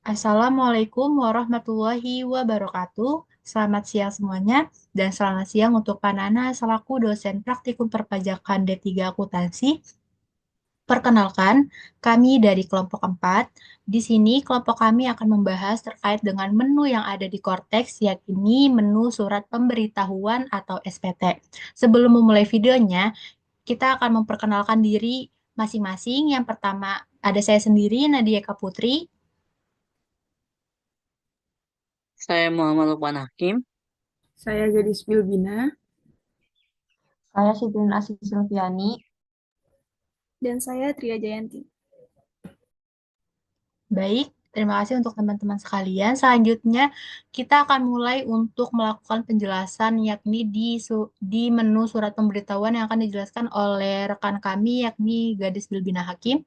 Assalamualaikum warahmatullahi wabarakatuh. Selamat siang semuanya, dan selamat siang untuk Panana selaku dosen praktikum perpajakan D3 Akuntansi. Perkenalkan, kami dari kelompok 4. Di sini kelompok kami akan membahas terkait dengan menu yang ada di Cortex, yakni menu surat pemberitahuan atau SPT. Sebelum memulai videonya, kita akan memperkenalkan diri masing-masing. Yang pertama, ada saya sendiri, Nadia Kaputri. Saya Muhammad Lukman Hakim. Saya Gadis Bilbina. Saya Siti Asih Silviani. Dan saya Tria Jayanti. Baik, terima kasih untuk teman-teman sekalian. Selanjutnya, kita akan mulai untuk melakukan penjelasan yakni di menu surat pemberitahuan yang akan dijelaskan oleh rekan kami yakni Gadis Bilbina Hakim.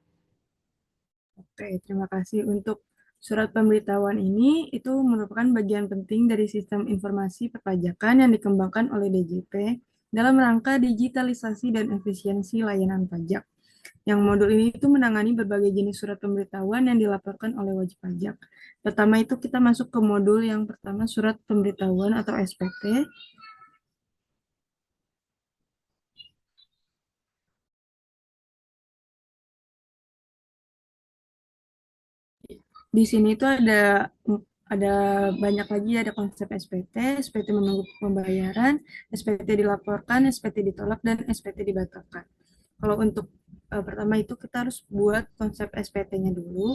Oke, terima kasih. Untuk surat pemberitahuan ini itu merupakan bagian penting dari sistem informasi perpajakan yang dikembangkan oleh DJP dalam rangka digitalisasi dan efisiensi layanan pajak. Yang modul ini itu menangani berbagai jenis surat pemberitahuan yang dilaporkan oleh wajib pajak. Pertama itu kita masuk ke modul yang pertama surat pemberitahuan atau SPT. Di sini itu ada banyak lagi, ada konsep SPT, SPT menunggu pembayaran, SPT dilaporkan, SPT ditolak, dan SPT dibatalkan. Kalau untuk pertama itu kita harus buat konsep SPT-nya dulu.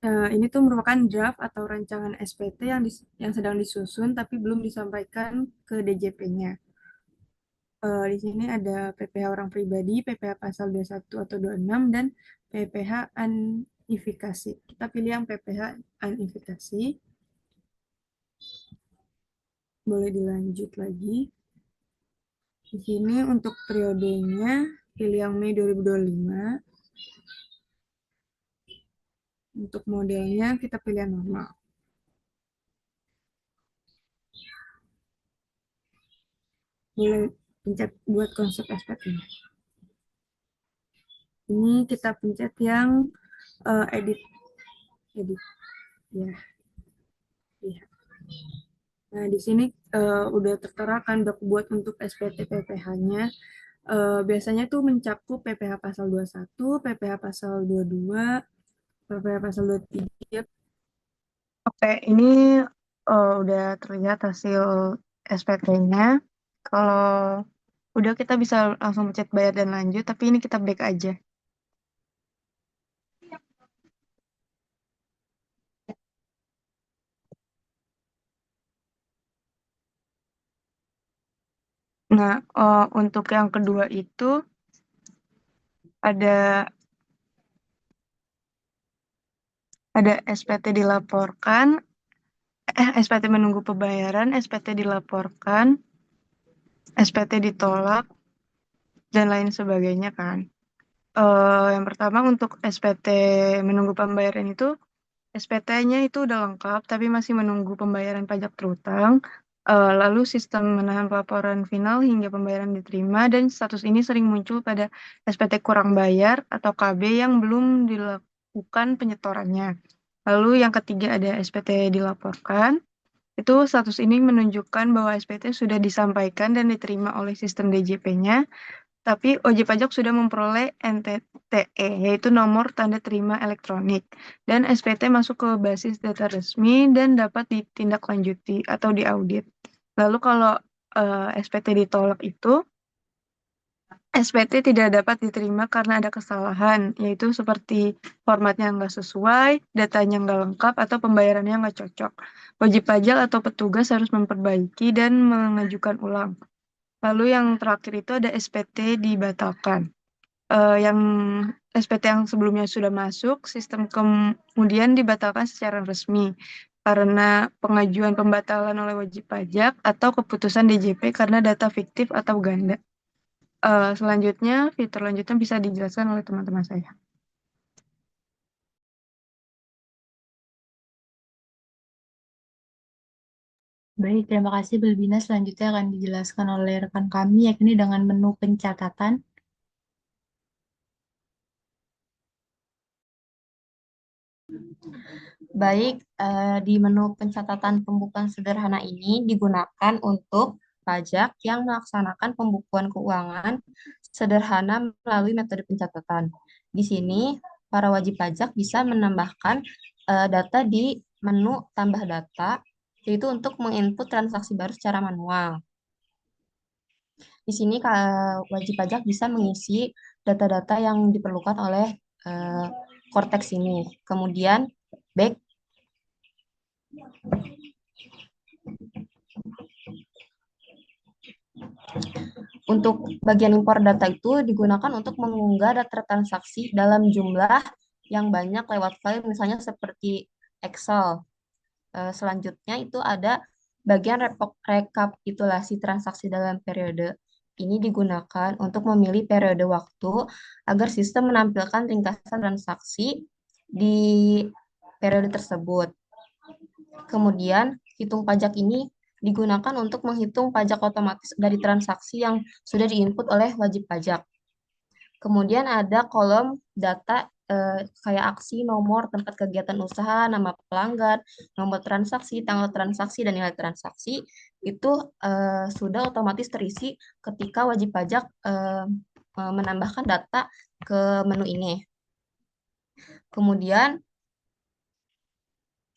Ini tuh merupakan draft atau rancangan SPT yang sedang disusun tapi belum disampaikan ke DJP-nya. Di sini ada PPh orang pribadi, PPh pasal 21 atau 26, dan PPh unifikasi. Kita pilih yang PPh unifikasi. Boleh dilanjut lagi. Di sini untuk periodenya, pilih yang Mei 2025. Untuk modelnya, kita pilih yang normal. Boleh pencet buat konsep SPT. Ini kita pencet yang edit. Edit. Ya. Lihat. Nah, di sini udah tertera kan buat untuk SPT PPh-nya. Biasanya tuh mencakup PPh pasal 21, PPh pasal 22, PPh pasal 23. Oke, ini udah terlihat hasil SPT-nya. Kalau udah kita bisa langsung pencet bayar dan lanjut, tapi ini kita back aja. Nah, untuk yang kedua itu ada SPT dilaporkan, SPT menunggu pembayaran, SPT dilaporkan, SPT ditolak, dan lain sebagainya kan. Yang pertama untuk SPT menunggu pembayaran itu, SPT-nya itu udah lengkap, tapi masih menunggu pembayaran pajak terutang. Lalu sistem menahan pelaporan final hingga pembayaran diterima, dan status ini sering muncul pada SPT kurang bayar atau KB yang belum dilakukan penyetorannya. Lalu yang ketiga ada SPT dilaporkan. Itu status ini menunjukkan bahwa SPT sudah disampaikan dan diterima oleh sistem DJP-nya, tapi wajib pajak sudah memperoleh NTTE, yaitu nomor tanda terima elektronik, dan SPT masuk ke basis data resmi dan dapat ditindaklanjuti atau diaudit. Lalu kalau SPT ditolak itu, SPT tidak dapat diterima karena ada kesalahan, yaitu seperti formatnya nggak sesuai, datanya nggak lengkap, atau pembayarannya nggak cocok. Wajib pajak atau petugas harus memperbaiki dan mengajukan ulang. Lalu yang terakhir itu ada SPT dibatalkan. Yang SPT yang sebelumnya sudah masuk, sistem kemudian dibatalkan secara resmi karena pengajuan pembatalan oleh wajib pajak atau keputusan DJP karena data fiktif atau ganda. Selanjutnya, fitur lanjutnya bisa dijelaskan oleh teman-teman saya. Baik, terima kasih Bilbina. Selanjutnya akan dijelaskan oleh rekan kami yakni dengan menu pencatatan. Baik, di menu pencatatan pembukuan sederhana ini digunakan untuk pajak yang melaksanakan pembukuan keuangan sederhana melalui metode pencatatan. Di sini, para wajib pajak bisa menambahkan data di menu tambah data, yaitu untuk menginput transaksi baru secara manual. Di sini wajib pajak bisa mengisi data-data yang diperlukan oleh eh, Cortex ini. Kemudian back untuk bagian impor data itu digunakan untuk mengunggah data transaksi dalam jumlah yang banyak lewat file misalnya seperti Excel. Selanjutnya itu ada bagian rekapitulasi transaksi dalam periode. Ini digunakan untuk memilih periode waktu agar sistem menampilkan ringkasan transaksi di periode tersebut. Kemudian, hitung pajak ini digunakan untuk menghitung pajak otomatis dari transaksi yang sudah diinput oleh wajib pajak. Kemudian ada kolom data kayak aksi, nomor, tempat kegiatan usaha, nama pelanggan, nomor transaksi, tanggal transaksi, dan nilai transaksi. Itu sudah otomatis terisi ketika wajib pajak menambahkan data ke menu ini. Kemudian,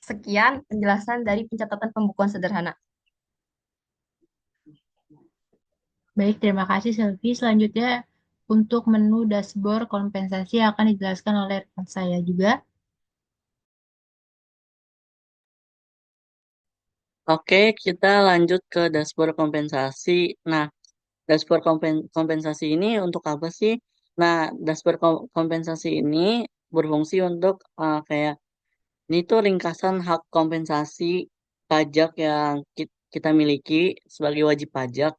sekian penjelasan dari pencatatan pembukuan sederhana. Baik, terima kasih Selvi. Selanjutnya untuk menu dashboard kompensasi akan dijelaskan oleh rekan saya juga. Oke, kita lanjut ke dashboard kompensasi. Nah, dashboard kompensasi ini untuk apa sih? Nah, dashboard kompensasi ini berfungsi untuk kayak ini tuh ringkasan hak kompensasi pajak yang kita miliki sebagai wajib pajak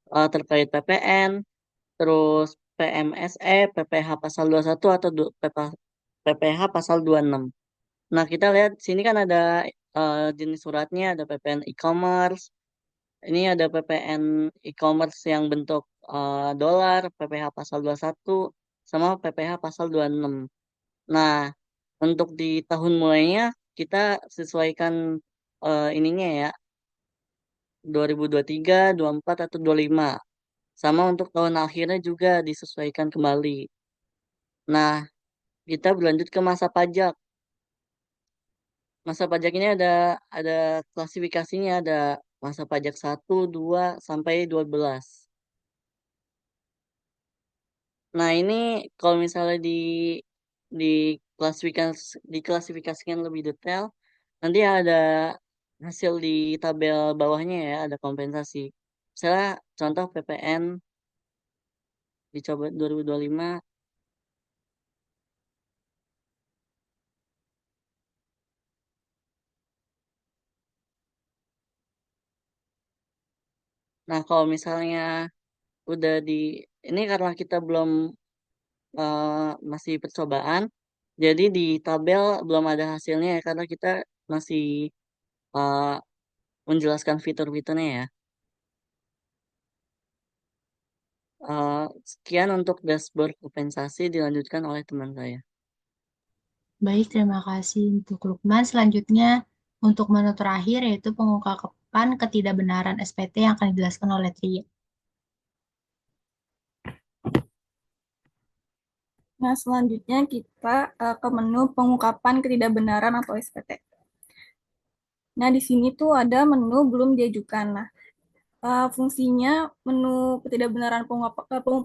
terkait PPN, terus PMSE, PPh pasal 21 atau PPh pasal 26. Nah, kita lihat sini kan ada jenis suratnya, ada PPN e-commerce, ini ada PPN e-commerce yang bentuk dolar, PPh pasal 21, sama PPh pasal 26. Nah, untuk di tahun mulainya kita sesuaikan ininya ya, 2023, 24 atau 25. Sama untuk tahun akhirnya juga disesuaikan kembali. Nah, kita berlanjut ke masa pajak. Masa pajak ini ada klasifikasinya, ada masa pajak 1, 2 sampai 12. Nah, ini kalau misalnya diklasifikasikan lebih detail, nanti ada hasil di tabel bawahnya ya, ada kompensasi. Misalnya contoh PPN dicoba 2025. Nah, kalau misalnya udah ini karena kita belum masih percobaan, jadi di tabel belum ada hasilnya ya, karena kita masih uh, menjelaskan fitur-fiturnya ya. Sekian untuk dashboard kompensasi dilanjutkan oleh teman saya. Baik, terima kasih untuk Lukman. Selanjutnya untuk menu terakhir yaitu pengungkapan ketidakbenaran SPT yang akan dijelaskan oleh Tri. Nah, selanjutnya kita ke menu pengungkapan ketidakbenaran atau SPT. Nah, di sini tuh ada menu belum diajukan. Nah, fungsinya menu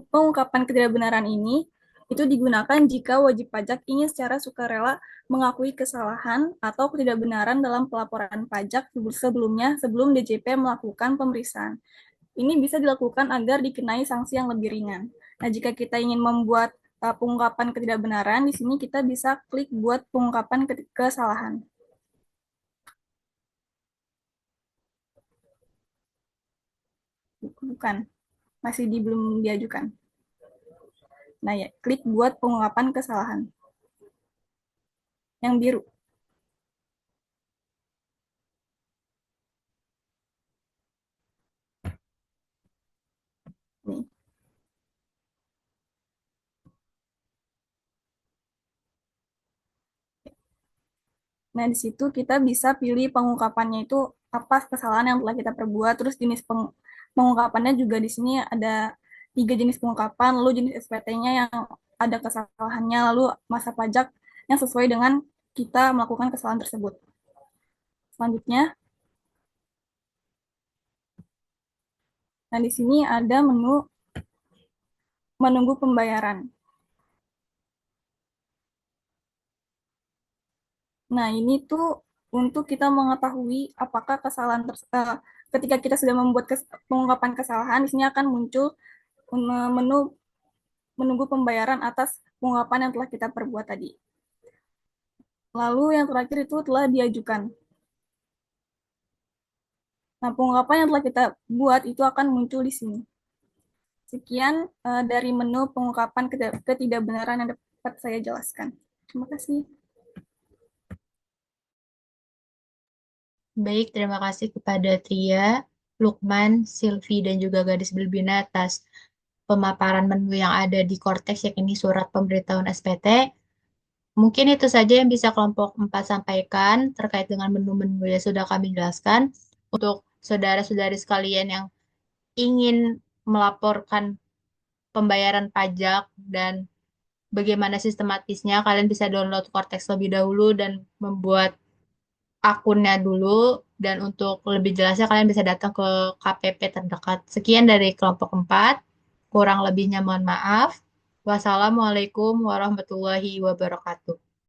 pengungkapan ketidakbenaran ini itu digunakan jika wajib pajak ingin secara sukarela mengakui kesalahan atau ketidakbenaran dalam pelaporan pajak sebelumnya sebelum DJP melakukan pemeriksaan. Ini bisa dilakukan agar dikenai sanksi yang lebih ringan. Nah, jika kita ingin membuat pengungkapan ketidakbenaran, di sini kita bisa klik buat pengungkapan kesalahan. Bukan, masih belum diajukan. Nah ya, klik buat pengungkapan kesalahan. Yang biru. Nih. Nah, di situ kita bisa pilih pengungkapannya itu apa kesalahan yang telah kita perbuat, terus jenis pengungkapannya juga di sini ada 3 jenis pengungkapan, lalu jenis SPT-nya yang ada kesalahannya, lalu masa pajak yang sesuai dengan kita melakukan kesalahan tersebut. Selanjutnya, nah di sini ada menu menunggu pembayaran. Nah, ini tuh untuk kita mengetahui apakah ketika kita sudah membuat pengungkapan kesalahan, di sini akan muncul menu menunggu pembayaran atas pengungkapan yang telah kita perbuat tadi. Lalu yang terakhir itu telah diajukan. Nah, pengungkapan yang telah kita buat itu akan muncul di sini. Sekian dari menu pengungkapan ketidakbenaran yang dapat saya jelaskan. Terima kasih. Baik, terima kasih kepada Tria, Lukman, Silvi, dan juga Gadis Bilbina atas pemaparan menu yang ada di Korteks, yakni surat pemberitahuan SPT. Mungkin itu saja yang bisa kelompok 4 sampaikan terkait dengan menu-menu yang sudah kami jelaskan. Untuk saudara-saudari sekalian yang ingin melaporkan pembayaran pajak dan bagaimana sistematisnya, kalian bisa download Cortex lebih dahulu dan membuat akunnya dulu. Dan untuk lebih jelasnya, kalian bisa datang ke KPP terdekat. Sekian dari kelompok 4. Kurang lebihnya mohon maaf. Wassalamualaikum warahmatullahi wabarakatuh.